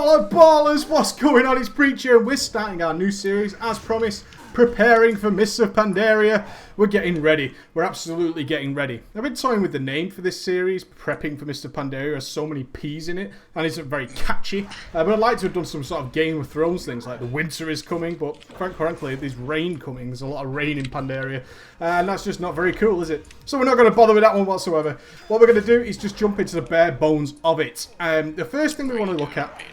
Hello ballers, what's going on? It's Preacher and we're starting our new series, as promised, preparing for Mists of Pandaria. We're getting ready. We're absolutely getting ready. I've been toying with the name for this series. Prepping for Mists of Pandaria has so many P's in it and isn't very catchy. But I'd like to have done some sort of Game of Thrones things, like the winter is coming, but frankly, there's rain coming. There's a lot of rain in Pandaria. And that's just not very cool, is it? So we're not going to bother with that one whatsoever. What we're going to do is just jump into the bare bones of it. The first thing we want to look at,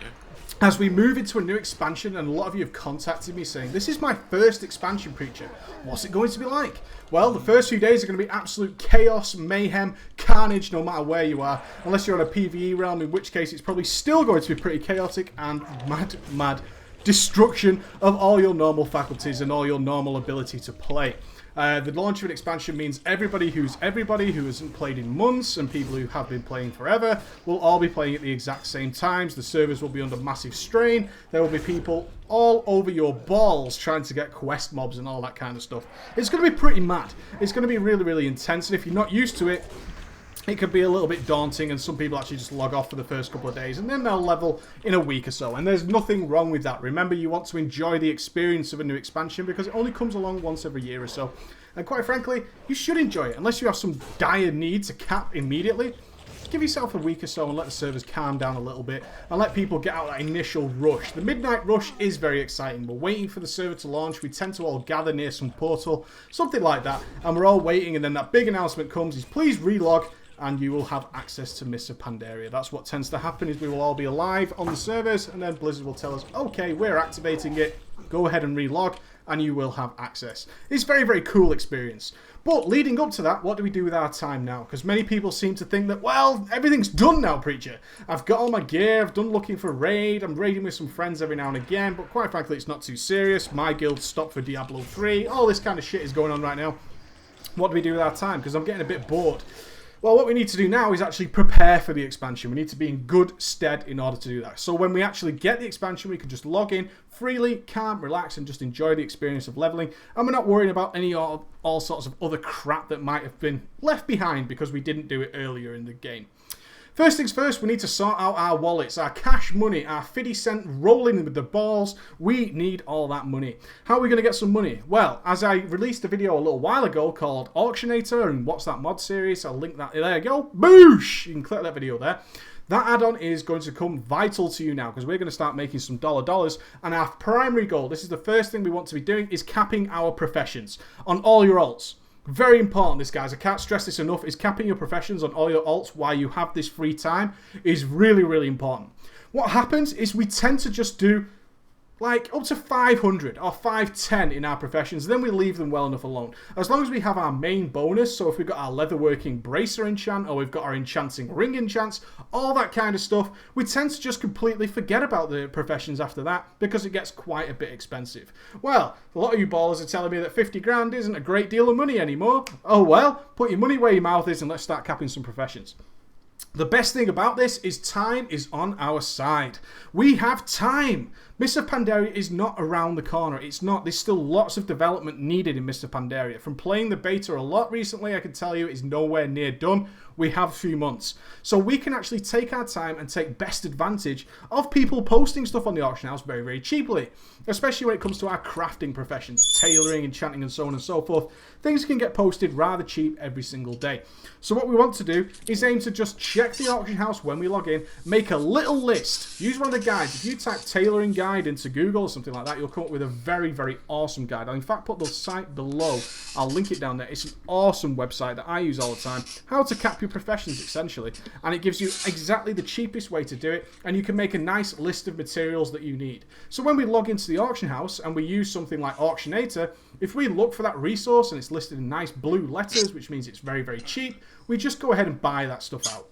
as we move into a new expansion, and a lot of you have contacted me saying, this is my first expansion, Preacher. What's it going to be like? Well, the first few days are going to be absolute chaos, mayhem, carnage, no matter where you are. Unless you're on a PvE realm, in which case it's probably still going to be pretty chaotic and mad destruction of all your normal faculties and all your normal ability to play. The launch of an expansion means everybody who hasn't played in months and people who have been playing forever will all be playing at the exact same times. The servers will be under massive strain. There will be people all over your balls trying to get quest mobs and all that kind of stuff. It's going to be pretty mad. It's going to be really, really intense, and if you're not used to it, it could be a little bit daunting, and some people actually just log off for the first couple of days and then they'll level in a week or so, and there's nothing wrong with that. Remember, you want to enjoy the experience of a new expansion because it only comes along once every year or so, and quite frankly, you should enjoy it unless you have some dire need to cap immediately. Give yourself a week or so and let the servers calm down a little bit and let people get out that initial rush. The midnight rush is very exciting. We're waiting for the server to launch. We tend to all gather near some portal, something like that, and we're all waiting, and then that big announcement comes is please relog and you will have access to Mists of Pandaria. That's what tends to happen, is we will all be alive on the servers, and then Blizzard will tell us, okay, we're activating it, go ahead and relog, and you will have access. It's a very, very cool experience. But leading up to that, what do we do with our time now? Because many people seem to think that, well, everything's done now, Preacher. I've got all my gear, I've done looking for raid, I'm raiding with some friends every now and again, but quite frankly, it's not too serious. My guild stopped for Diablo 3, all this kind of shit is going on right now. What do we do with our time? Because I'm getting a bit bored. Well, what we need to do now is actually prepare for the expansion. We need to be in good stead in order to do that. So when we actually get the expansion, we can just log in freely, calm, relax, and just enjoy the experience of leveling. And we're not worrying about any all sorts of other crap that might have been left behind because we didn't do it earlier in the game. First things first, we need to sort out our wallets, our cash money, our 50 cent rolling with the balls. We need all that money. How are we going to get some money? Well, as I released a video a little while ago called Auctionator and What's That Mod series, I'll link that. There you go. Boosh! You can click that video there. That add-on is going to come vital to you now because we're going to start making some dollars, and our primary goal, this is the first thing we want to be doing, is capping our professions on all your alts. Very important, this, guys. I can't stress this enough. Is capping your professions on all your alts while you have this free time is really, really important. What happens is we tend to just do like up to 500 or 510 in our professions, then we leave them well enough alone. As long as we have our main bonus, so if we've got our leatherworking bracer enchant, or we've got our enchanting ring enchants, all that kind of stuff, we tend to just completely forget about the professions after that because it gets quite a bit expensive. Well, a lot of you ballers are telling me that 50 grand isn't a great deal of money anymore. Oh well, put your money where your mouth is and let's start capping some professions. The best thing about this is time is on our side. We have time. Mists of Pandaria is not around the corner. It's not. There's still lots of development needed in Mists of Pandaria. From playing the beta a lot recently, I can tell you it's nowhere near done. We have a few months. So we can actually take our time and take best advantage of people posting stuff on the auction house very, very cheaply. Especially when it comes to our crafting professions, tailoring, enchanting, and so on and so forth. Things can get posted rather cheap every single day. So what we want to do is aim to just check the auction house when we log in, make a little list. Use one of the guides. If you type tailoring guide into Google or something like that, you'll come up with a very, very awesome guide. I'll in fact put the site below. I'll link it down there. It's an awesome website that I use all the time. How to cap your professions, essentially. And it gives you exactly the cheapest way to do it, and you can make a nice list of materials that you need. So when we log into the auction house and we use something like Auctionator, if we look for that resource and it's listed in nice blue letters, which means it's very, very cheap, we just go ahead and buy that stuff out.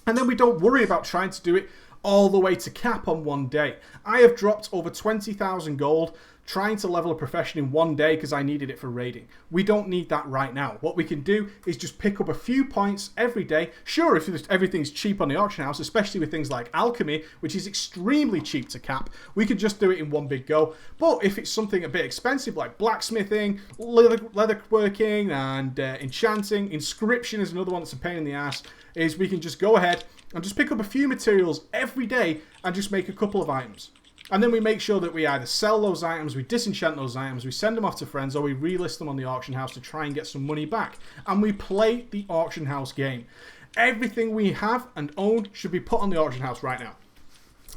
And then we don't worry about trying to do it all the way to cap on one day. I have dropped over 20,000 gold trying to level a profession in one day because I needed it for raiding. We don't need that right now. What we can do is just pick up a few points every day. Sure, if everything's cheap on the auction house, especially with things like alchemy, which is extremely cheap to cap, we could just do it in one big go. But if it's something a bit expensive like blacksmithing, leatherworking, and enchanting, inscription is another one that's a pain in the ass, is we can just go ahead and just pick up a few materials every day and just make a couple of items. And then we make sure that we either sell those items, we disenchant those items, we send them off to friends, or we relist them on the auction house to try and get some money back. And we play the auction house game. Everything we have and own should be put on the auction house right now.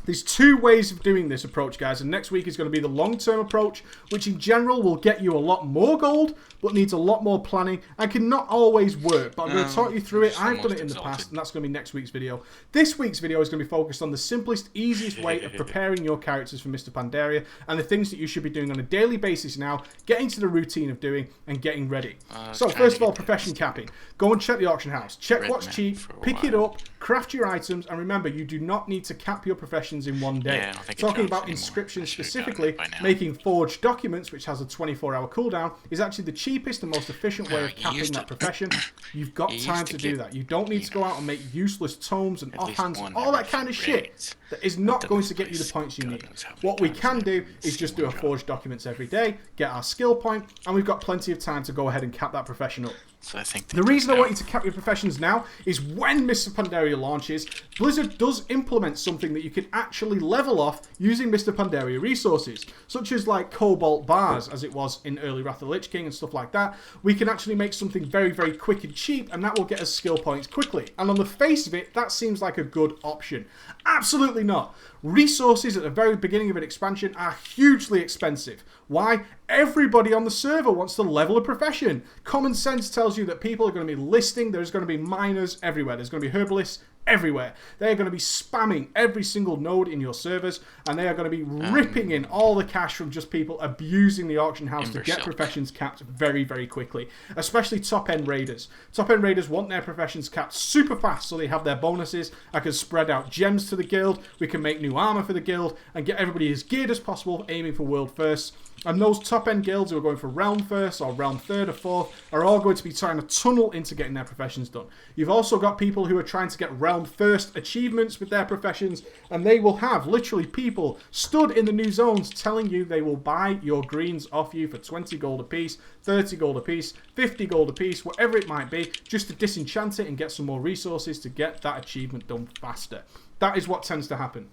There's two ways of doing this approach, guys, and next week is going to be the long-term approach, which in general will get you a lot more gold, but needs a lot more planning and can not always work. But I'm going to talk you through it. I've done it in the past, and that's going to be next week's video. This week's video is going to be focused on the simplest, easiest way of preparing your characters for Mists of Pandaria and the things that you should be doing on a daily basis now, getting to the routine of doing and getting ready. So first of all, profession capping. Go and check the auction house. Check what's cheap, pick it up, craft your items, and remember, you do not need to cap your professions in one day. Talking about inscriptions specifically, making forged documents, which has a 24-hour cooldown, is actually the cheapest and most efficient way of capping that profession. You've got time to do that. You don't need to go out and make useless tomes and offhands and all that kind of shit that is not going to get you the points you need. What we can do is just do a forged documents every day, get our skill point, and we've got plenty of time to go ahead and cap that profession up. So I think the reason I want you to cap your professions now is when Mists of Pandaria launches, Blizzard does implement something that you can actually level off using Mists of Pandaria resources, such as like cobalt bars, as it was in early Wrath of the Lich King and stuff like that. We can actually make something very, very quick and cheap, and that will get us skill points quickly. And on the face of it, that seems like a good option. Absolutely not. Resources at the very beginning of an expansion are hugely expensive. Why? Everybody on the server wants to level a profession. Common sense tells you that people are going to be listing. There's going to be miners everywhere. There's going to be herbalists everywhere. They are going to be spamming every single node in your servers, and they are going to be ripping in all the cash from just people abusing the auction house to get professions capped very, very quickly. Especially top-end raiders. Top-end raiders want their professions capped super fast so they have their bonuses. I can spread out gems to the guild. We can make new armor for the guild and get everybody as geared as possible, aiming for world first. And those top-end guilds who are going for realm first or realm third or fourth are all going to be trying to tunnel into getting their professions done. You've also got people who are trying to get realm first achievements with their professions, and they will have literally people stood in the new zones telling you they will buy your greens off you for 20 gold apiece, 30 gold apiece, 50 gold apiece, whatever it might be, just to disenchant it and get some more resources to get that achievement done faster. That is what tends to happen.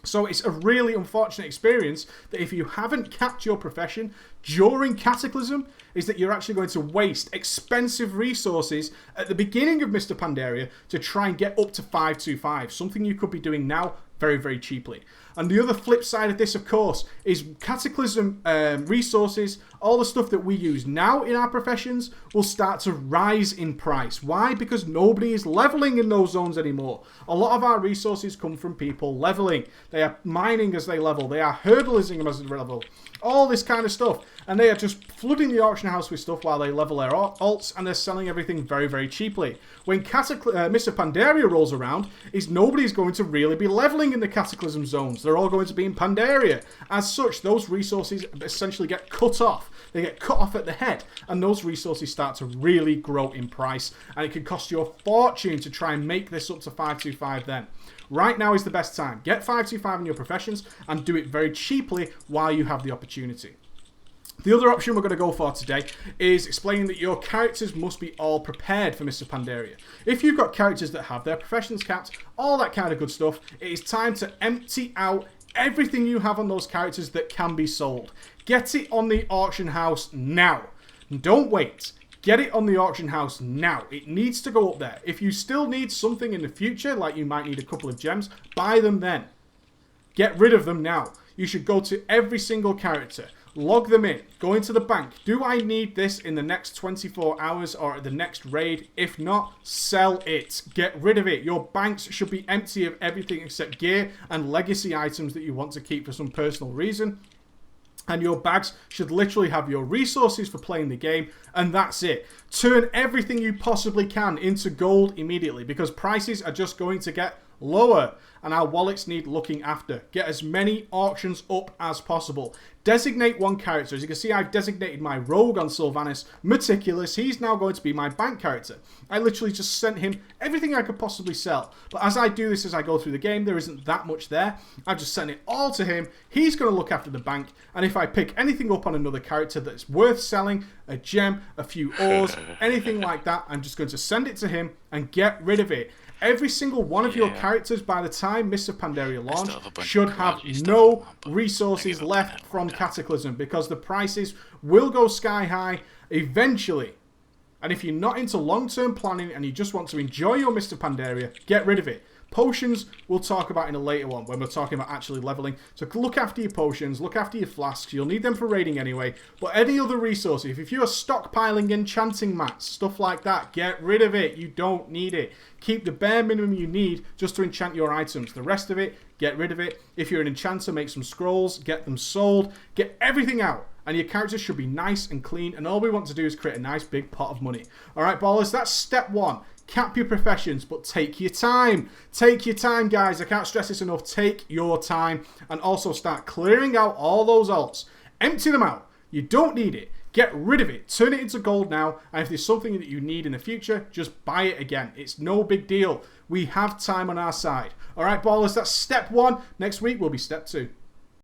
So it's a really unfortunate experience that if you haven't capped your profession during Cataclysm, is that you're actually going to waste expensive resources at the beginning of Mists of Pandaria to try and get up to 525, something you could be doing now very, very cheaply. And the other flip side of this, of course, is Cataclysm resources, all the stuff that we use now in our professions will start to rise in price. Why? Because nobody is leveling in those zones anymore. A lot of our resources come from people leveling. They are mining as they level. They are herbalism as they level. All this kind of stuff. And they are just flooding the auction house with stuff while they level their alts, and they're selling everything very, very cheaply. When Mists of Pandaria rolls around, nobody's going to really be leveling in the Cataclysm zones. They're all going to be in Pandaria. As such, those resources essentially get cut off. They get cut off at the head, and those resources start to really grow in price, and it can cost you a fortune to try and make this up to 525 then. Right now is the best time. Get 525 in your professions and do it very cheaply while you have the opportunity. The other option we're going to go for today is explaining that your characters must be all prepared for Mists of Pandaria. If you've got characters that have their professions capped, all that kind of good stuff, it is time to empty out everything you have on those characters that can be sold. Get it on the auction house now. Don't wait. Get it on the auction house now. It needs to go up there. If you still need something in the future, like you might need a couple of gems, buy them then. Get rid of them now. You should go to every single character. Log them in. Go into the bank. Do I need this in the next 24 hours or at the next raid? If not, sell it. Get rid of it. Your banks should be empty of everything except gear and legacy items that you want to keep for some personal reason. And your bags should literally have your resources for playing the game, and that's it. Turn everything you possibly can into gold immediately, because prices are just going to get lower. And our wallets need looking after. Get as many auctions up as possible. Designate one character. As you can see, I've designated my rogue on Sylvanas Meticulous. He's now going to be my bank character. I literally just sent him everything I could possibly sell. But as I do this, as I go through the game, there isn't that much there. I've just sent it all to him. He's going to look after the bank. And if I pick anything up on another character that's worth selling, a gem, a few ores, anything like that, I'm just going to send it to him and get rid of it. Every single one of your characters, by the time Mists of Pandaria launch, should have no resources left from Cataclysm, because the prices will go sky high eventually. And if you're not into long-term planning and you just want to enjoy your Mists of Pandaria, get rid of it. Potions we'll talk about in a later one when we're talking about actually leveling. So look after your potions, look after your flasks. You'll need them for raiding anyway. But any other resources, if you're stockpiling enchanting mats, stuff like that, get rid of it. You don't need it. Keep the bare minimum you need just to enchant your items. The rest of it, get rid of it. If you're an enchanter, make some scrolls, get them sold, get everything out. And your characters should be nice and clean. And all we want to do is create a nice big pot of money. Alright, ballers, that's step one. Cap your professions, but take your time. Take your time, guys. I can't stress this enough. Take your time. And also start clearing out all those alts. Empty them out. You don't need it. Get rid of it. Turn it into gold now. And if there's something that you need in the future, just buy it again. It's no big deal. We have time on our side. Alright, ballers, that's step one. Next week will be step two.